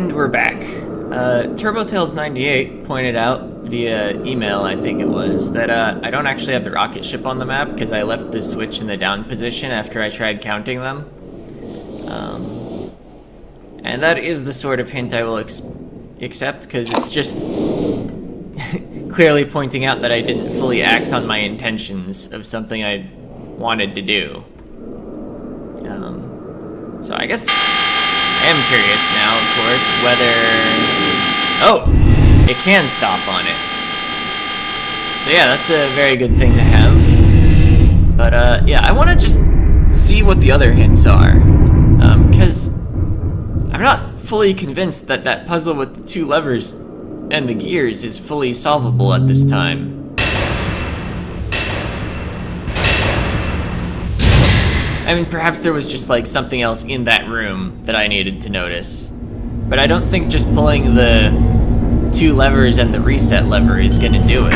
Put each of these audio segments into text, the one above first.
And we're back. TurboTails98 pointed out via email, I think it was, that I don't actually have the rocket ship on the map because I left the switch in the down position after I tried counting them. And that is the sort of hint I will accept, because it's just clearly pointing out that I didn't fully act on my intentions of something I wanted to do. So I guess I am curious now, of course, whether... Oh! It can stop on it. So yeah, that's a very good thing to have. But yeah, I want to just see what the other hints are. Because I'm not fully convinced that that puzzle with the two levers and the gears is fully solvable at this time. I mean, perhaps there was just like something else in that room that I needed to notice. But I don't think just pulling the two levers and the reset lever is gonna do it.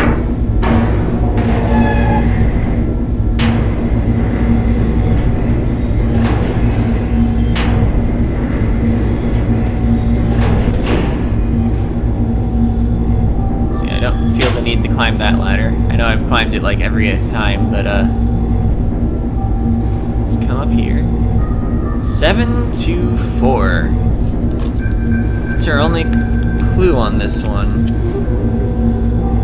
See, I don't feel the need to climb that ladder. I know I've climbed it like every time, but let's come up here. 724. That's our only clue on this one.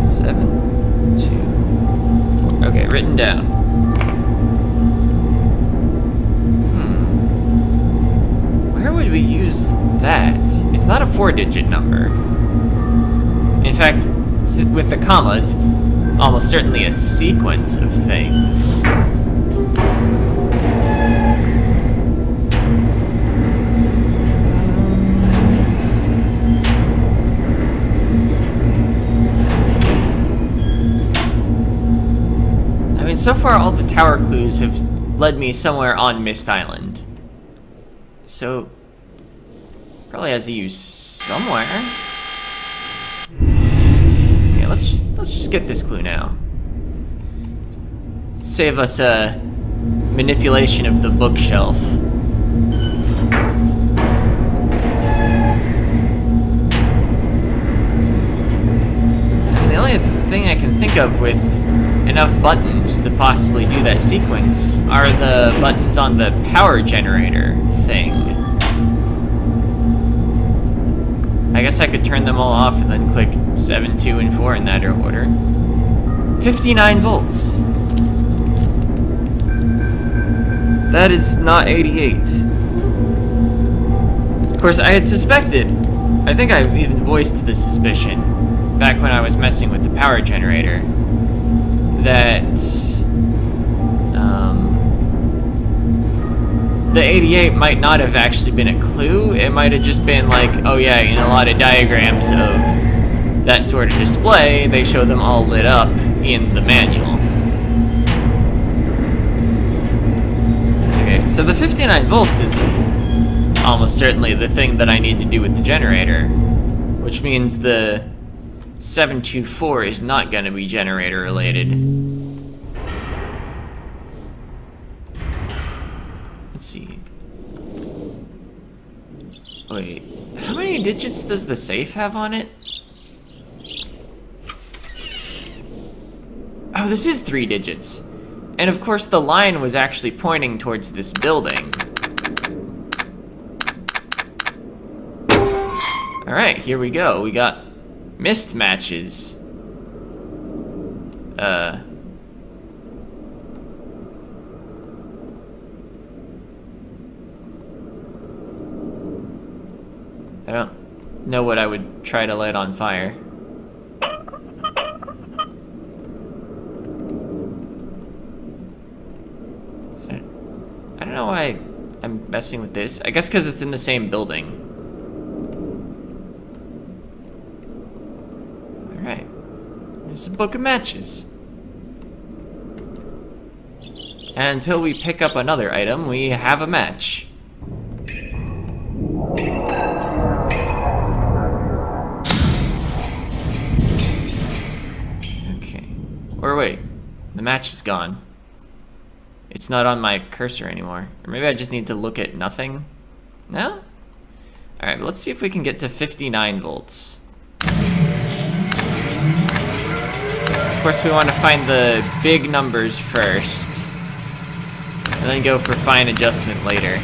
724. Okay, written down. Where would we use that? It's not a 4-digit number. In fact, with the commas, it's almost certainly a sequence of things. So far, all the tower clues have led me somewhere on Myst Island. So, probably has a use somewhere. Yeah, let's just get this clue now. Save us a manipulation of the bookshelf. And the only thing I can think of with enough buttons to possibly do that sequence are the buttons on the power generator thing. I guess I could turn them all off and then click 7, 2, and 4 in that order. 59 volts. That is not 88. Of course, I had suspected, I think I even voiced the suspicion back when I was messing with the power generator, that the 88 might not have actually been a clue. It might have just been like, oh yeah, in a lot of diagrams of that sort of display, they show them all lit up in the manual. Okay, so the 59 volts is almost certainly the thing that I need to do with the generator, which means the 724 is not going to be generator related. Let's see. Wait, how many digits does the safe have on it? Oh, this is 3 digits. And of course the line was actually pointing towards this building. Alright, here we go. We got Myst matches. I don't know what I would try to light on fire. I don't know why I'm messing with this. I guess because it's in the same building. There's a book of matches. And until we pick up another item, we have a match. Okay. Or wait, the match is gone. It's not on my cursor anymore. Or maybe I just need to look at nothing? No? Alright, let's see if we can get to 59 volts. So of course we want to find the big numbers first, and then go for fine adjustment later.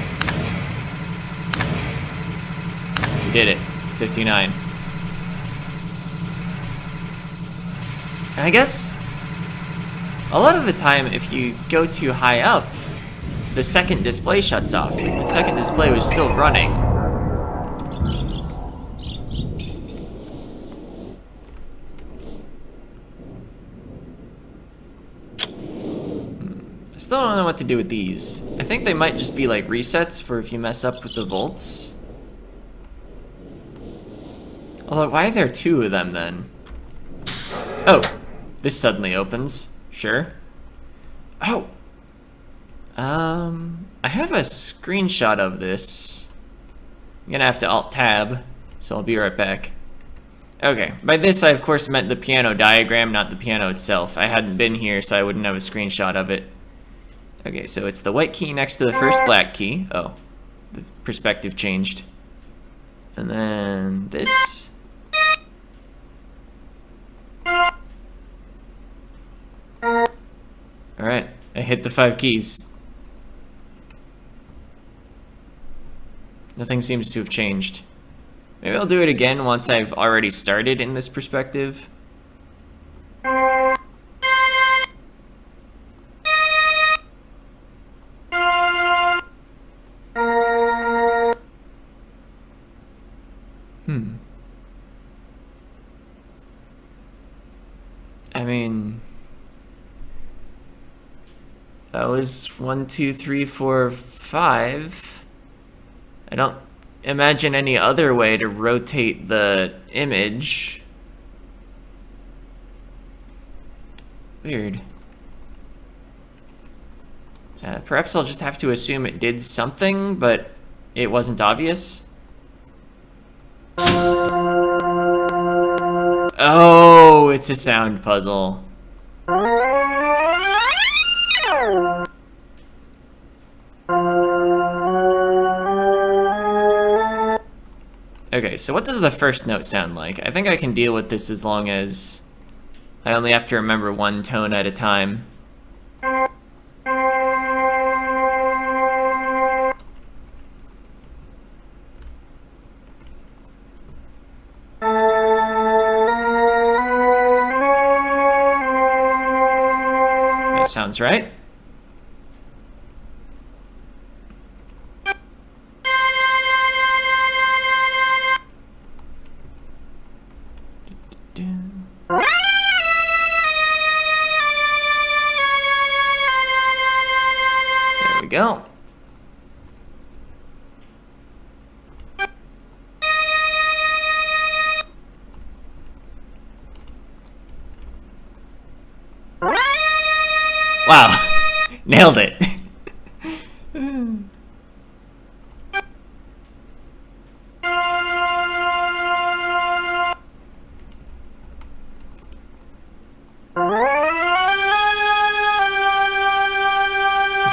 We did it. 59. And I guess a lot of the time if you go too high up, the second display shuts off. The second display was still running. I still don't know what to do with these. I think they might just be like resets for if you mess up with the volts. Although, why are there two of them then? Oh, this suddenly opens. Sure. Oh! I have a screenshot of this. I'm gonna have to Alt-Tab, so I'll be right back. Okay, by this I of course meant the piano diagram, not the piano itself. I hadn't been here, so I wouldn't have a screenshot of it. Okay, so it's the white key next to the first black key. Oh, the perspective changed. And then this. Alright, I hit the 5 keys. Nothing seems to have changed. Maybe I'll do it again once I've already started in this perspective. I mean, that was 1, 2, 3, 4, 5. I don't imagine any other way to rotate the image. Weird. Perhaps I'll just have to assume it did something, but it wasn't obvious. Oh, it's a sound puzzle. Okay, so what does the first note sound like? I think I can deal with this as long as I only have to remember one tone at a time. That sounds right. There we go. Wow, nailed it. Is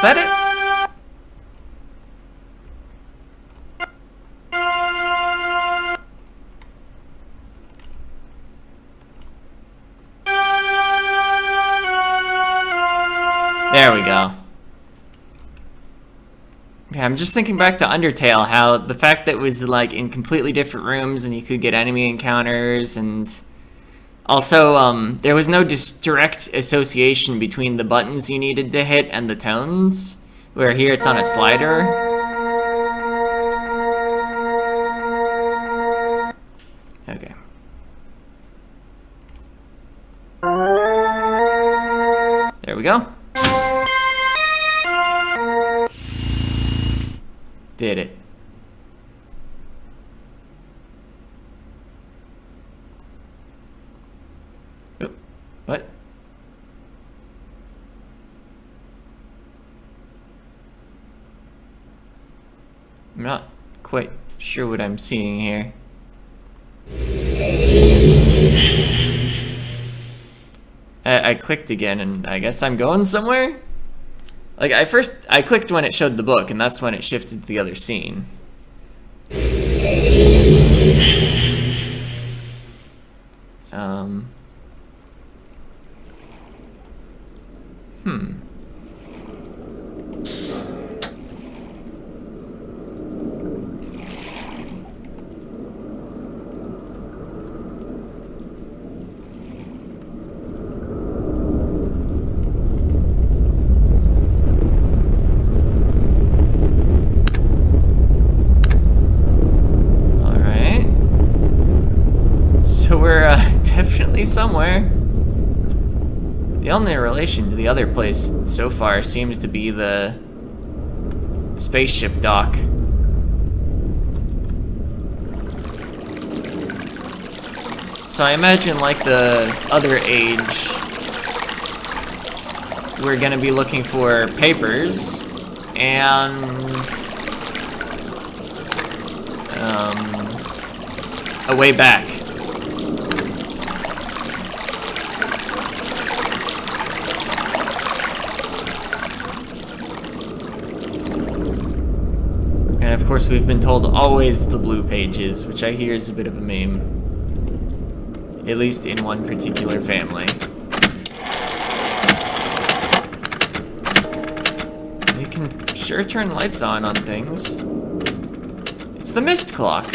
that it? There we go. Okay, I'm just thinking back to Undertale, how the fact that it was like in completely different rooms and you could get enemy encounters, and also there was no direct association between the buttons you needed to hit and the tones, where here it's on a slider. Okay. There we go. Did it. Oh, what? I'm not quite sure what I'm seeing here. I clicked again, and I guess I'm going somewhere? Like, I clicked when it showed the book, and that's when it shifted to the other scene. definitely somewhere. The only relation to the other place so far seems to be the spaceship dock. So I imagine, like the other age, we're gonna be looking for papers and a way back. And of course we've been told always the blue pages, which I hear is a bit of a meme. At least in one particular family. You can sure turn lights on things. It's the Myst clock.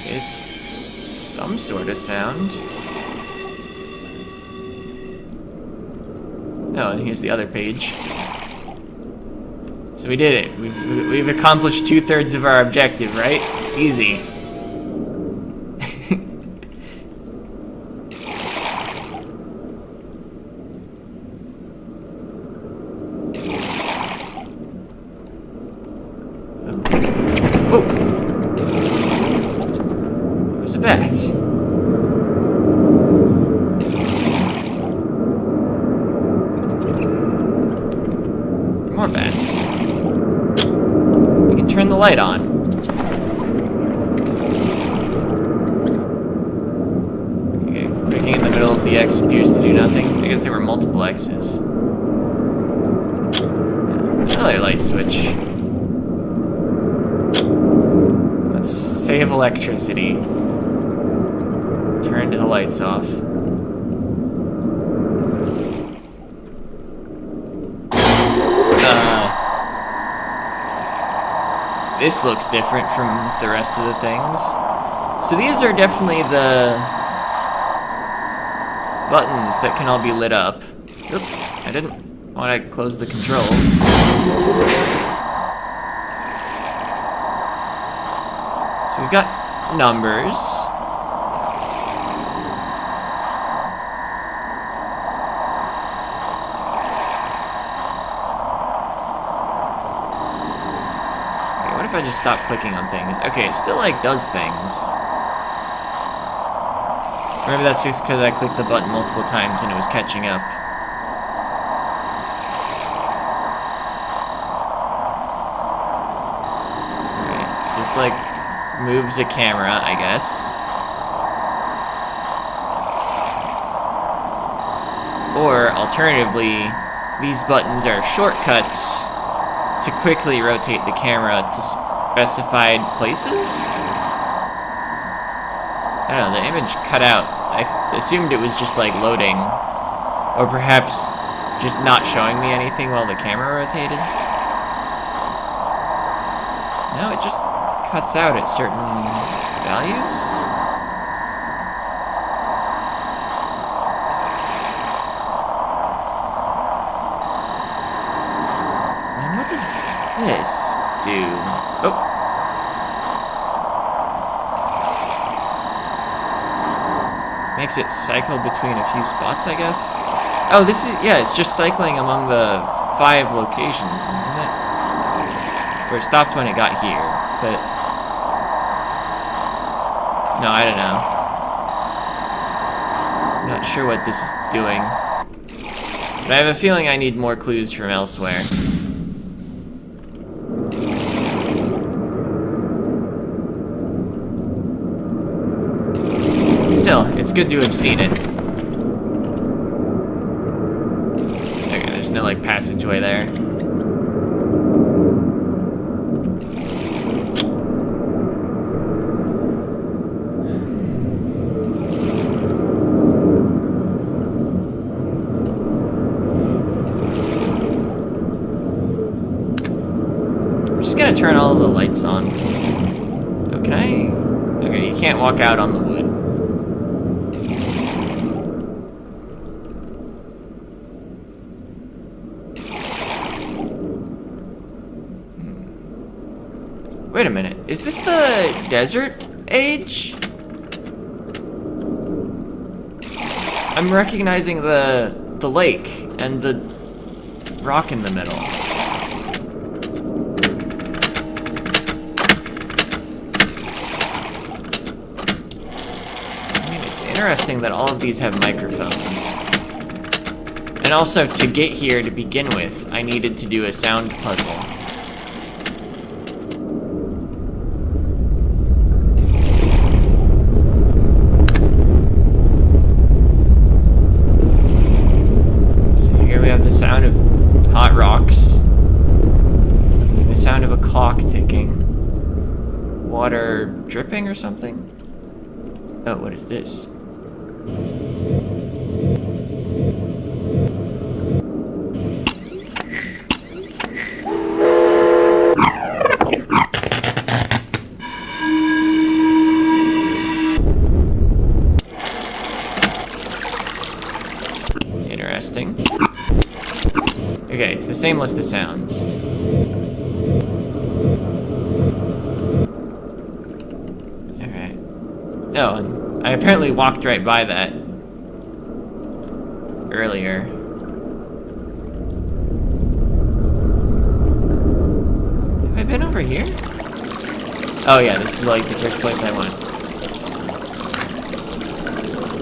It's some sort of sound. Oh, and here's the other page. So we did it. We've accomplished 2/3 of our objective, right? Easy. Whoa! There's a bat. More bats. We can turn the light on. Okay, clicking in the middle of the X appears to do nothing. I guess there were multiple X's. Another light switch. Let's save electricity. Turn the lights off. This looks different from the rest of the things. So these are definitely the buttons that can all be lit up. Oop, I didn't want to close the controls. So we've got numbers. What if I just stop clicking on things? Okay, it still like does things. Maybe that's just because I clicked the button multiple times and it was catching up. Alright, so this like moves a camera, I guess. Or alternatively, these buttons are shortcuts to quickly rotate the camera to specified places? I don't know, the image cut out. I assumed it was just like loading, or perhaps just not showing me anything while the camera rotated. No, it just cuts out at certain values? What does this do? Oh. Makes it cycle between a few spots, I guess? Oh, this is, yeah, it's just cycling among the 5 locations, isn't it? Or it stopped when it got here, but... No, I don't know. I'm not sure what this is doing. But I have a feeling I need more clues from elsewhere. Still, it's good to have seen it. Okay, there's no, like, passageway there. I'm just gonna turn all of the lights on. Oh, can I? Okay, you can't walk out on the wood. Wait a minute. Is this the desert age? I'm recognizing the lake and the rock in the middle. I mean, it's interesting that all of these have microphones. And also, to get here to begin with, I needed to do a sound puzzle. The sound of hot rocks, the sound of a clock ticking, water dripping or something. Oh, what is this? Interesting. Okay, it's the same list of sounds. Alright. Oh, and I apparently walked right by that earlier. Have I been over here? Oh yeah, this is like the first place I went.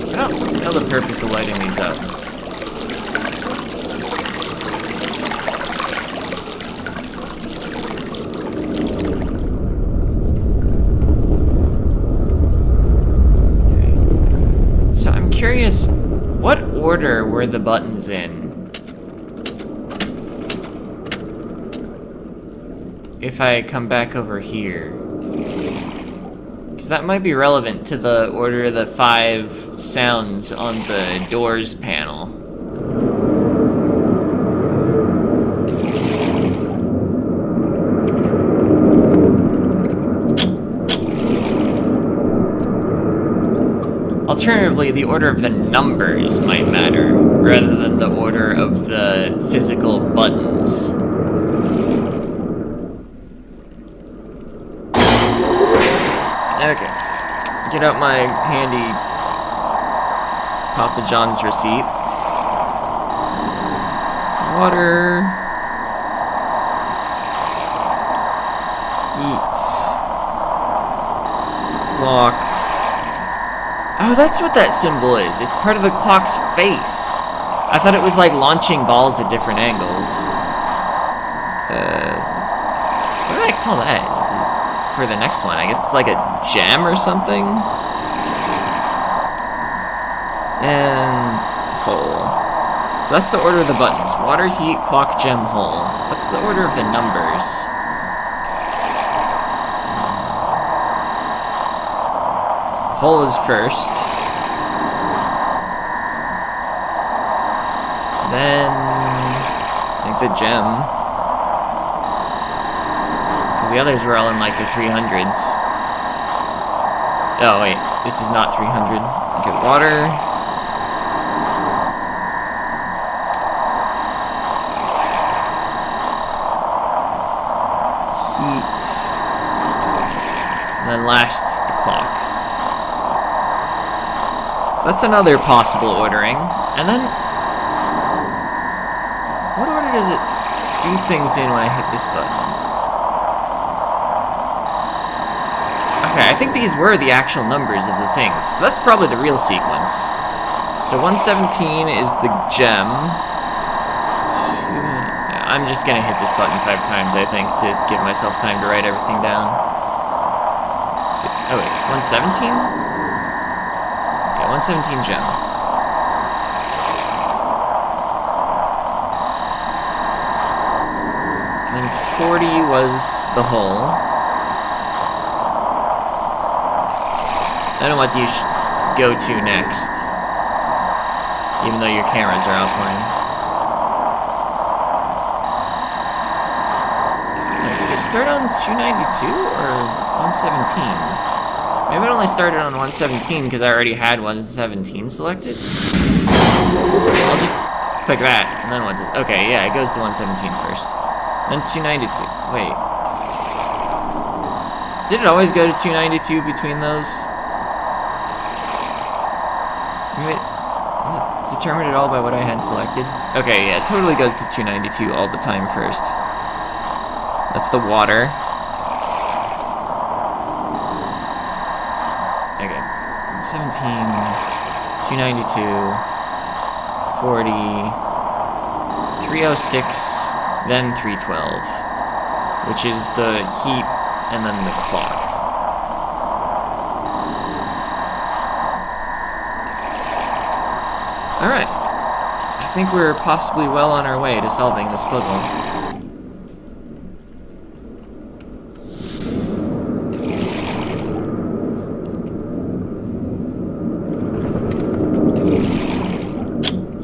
I don't know the purpose of lighting these up. Curious, what order were the buttons in? If I come back over here. Because that might be relevant to the order of the 5 sounds on the doors panel. Alternatively, the order of the numbers might matter, rather than the order of the physical buttons. Okay. Get out my handy Papa John's receipt. Water. Heat. Clock. Oh, that's what that symbol is. It's part of the clock's face. I thought it was like launching balls at different angles. What do I call that? Is it for the next one? I guess it's like a gem or something? And hole. So that's the order of the buttons. Water, heat, clock, gem, hole. What's the order of the numbers? Hole is first. Then I think the gem. Because the others were all in like the 300s. Oh wait, this is not 300. Okay, water. Heat. And then last, the clock. That's another possible ordering. And then, what order does it do things in when I hit this button? Okay, I think these were the actual numbers of the things. So that's probably the real sequence. So 117 is the gem. I'm just gonna hit this button 5 times, I think, to give myself time to write everything down. So, oh wait, 117? 117 gem. And then 40 was the hole. I don't know what you should go to next. Even though your cameras are offline. Did it start on 292 or 117? Maybe it only started on 117 because I already had 117 selected. I'll just click that, and then okay, yeah, it goes to 117 first. Then 292. Wait. Did it always go to 292 between those? Is it determined at all by what I had selected? Okay, yeah, it totally goes to 292 all the time first. That's the water. Okay. 17, 292, 40, 306, then 312, which is the heat and then the clock. Alright. I think we're possibly well on our way to solving this puzzle.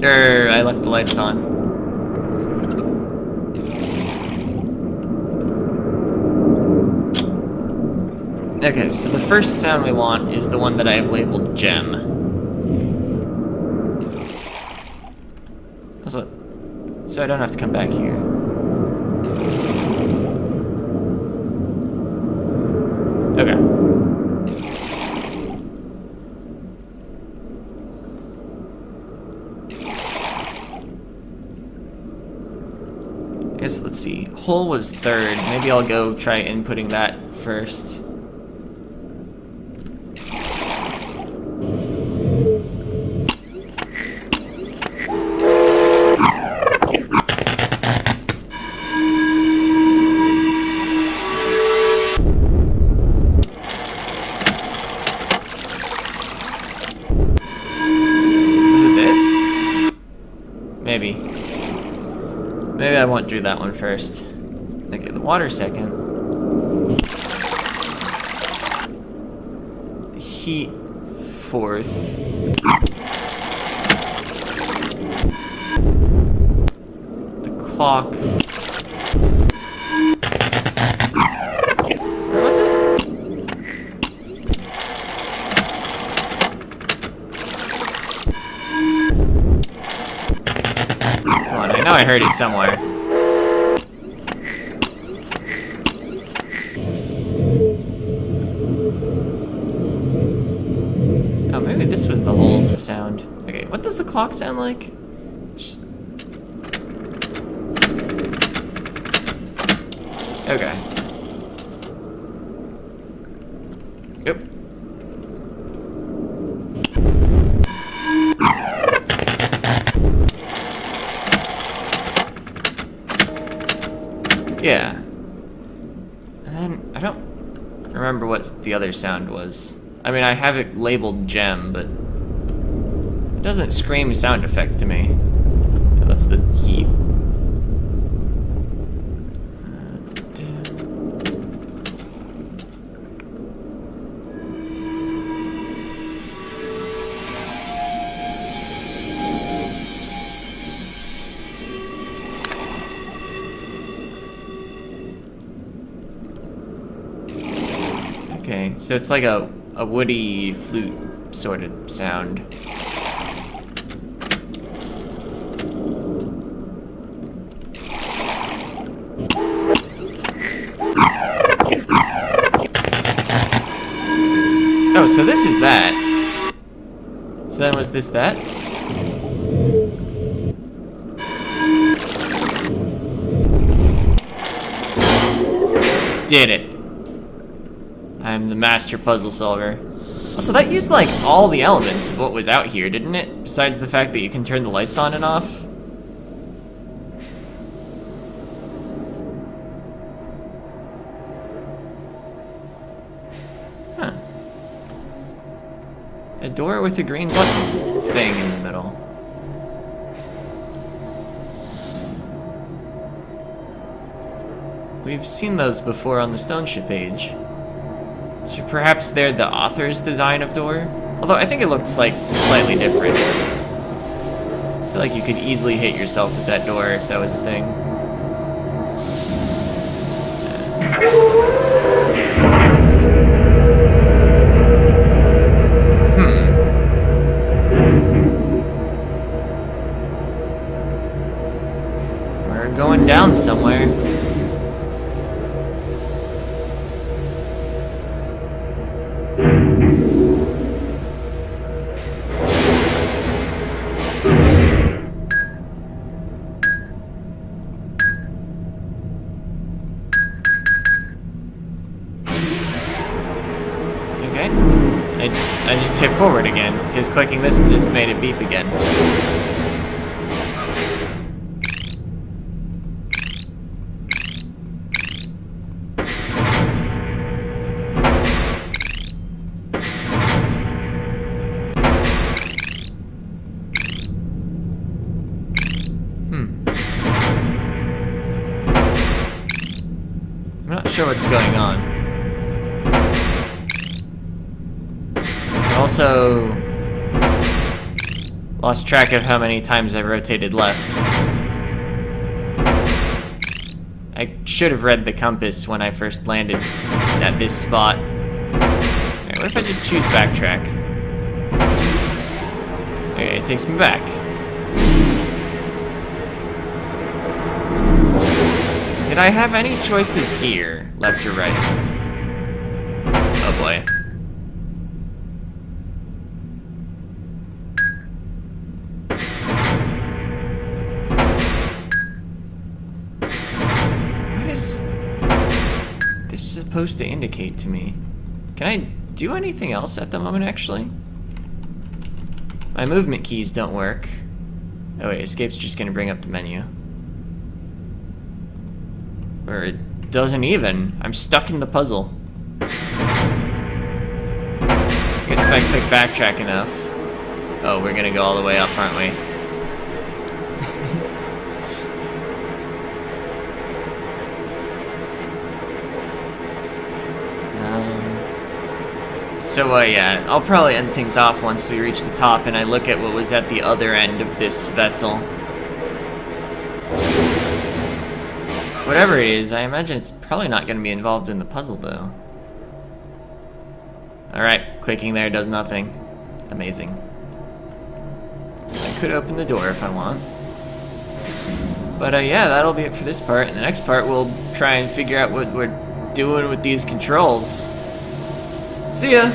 I left the lights on. Okay, so the first sound we want is the one that I have labeled gem. So I don't have to come back here. Okay. Guess, let's see. Hole was third. Maybe I'll go try inputting that first. Maybe I won't do that one first. Okay, the water second. The heat fourth. The clock. Where was it? Come on, I know I heard it somewhere. Oh, maybe this was the holes sound. Okay, what does the clock sound like? Just... Okay. Yep. Yeah. And then, I don't remember what the other sound was. I mean, I have it labeled gem, but it doesn't scream sound effect to me. Yeah, that's the heat. Okay, so it's like a woody flute sort of sound. Oh, so this is that. So then was this that? Did it. I'm the master puzzle solver. Also, that used like all the elements of what was out here, didn't it? Besides the fact that you can turn the lights on and off. Huh. A door with a green button thing in the middle. We've seen those before on the Stoneship page. So perhaps they're the author's design of door? Although I think it looks like slightly different. I feel like you could easily hit yourself with that door if that was a thing. We're going down somewhere. Okay. I just hit forward again, because clicking this just made it beep again. I'm not sure what's going on. I also lost track of how many times I rotated left. I should have read the compass when I first landed at this spot. Okay, what if I just choose backtrack? Okay, it takes me back. Did I have any choices here, left or right? Oh boy. What is this supposed to indicate to me? Can I do anything else at the moment, actually? My movement keys don't work. Oh wait, escape's just gonna bring up the menu. Or it doesn't even. I'm stuck in the puzzle. I guess if I click backtrack enough... Oh, we're gonna go all the way up, aren't we? Yeah, I'll probably end things off once we reach the top and I look at what was at the other end of this vessel. Whatever it is, I imagine it's probably not going to be involved in the puzzle, though. Alright, clicking there does nothing. Amazing. So I could open the door if I want. But yeah, that'll be it for this part. In the next part, we'll try and figure out what we're doing with these controls. See ya!